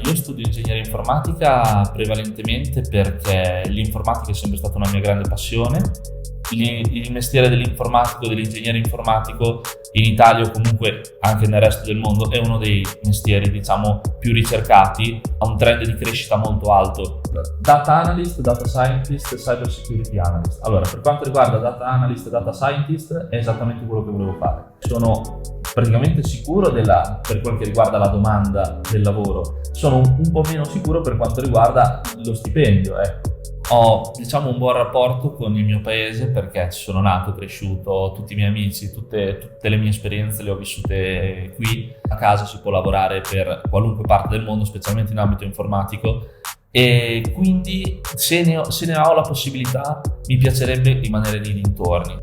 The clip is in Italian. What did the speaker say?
Io studio ingegneria informatica prevalentemente perché l'informatica è sempre stata una mia grande passione. Il mestiere dell'informatico, dell'ingegnere informatico in Italia o comunque anche nel resto del mondo è uno dei mestieri, diciamo, più ricercati, ha un trend di crescita molto alto. Data analyst, data scientist, cyber security analyst. Allora, per quanto riguarda data analyst e data scientist è esattamente quello che volevo fare. Sono praticamente sicuro per quel che riguarda la domanda del lavoro, sono un po' meno sicuro per quanto riguarda lo stipendio, ecco. Ho, diciamo, un buon rapporto con il mio paese perché ci sono nato, cresciuto, tutti i miei amici, tutte le mie esperienze le ho vissute qui. A casa si può lavorare per qualunque parte del mondo, specialmente in ambito informatico, e quindi se ne ho la possibilità mi piacerebbe rimanere nei dintorni.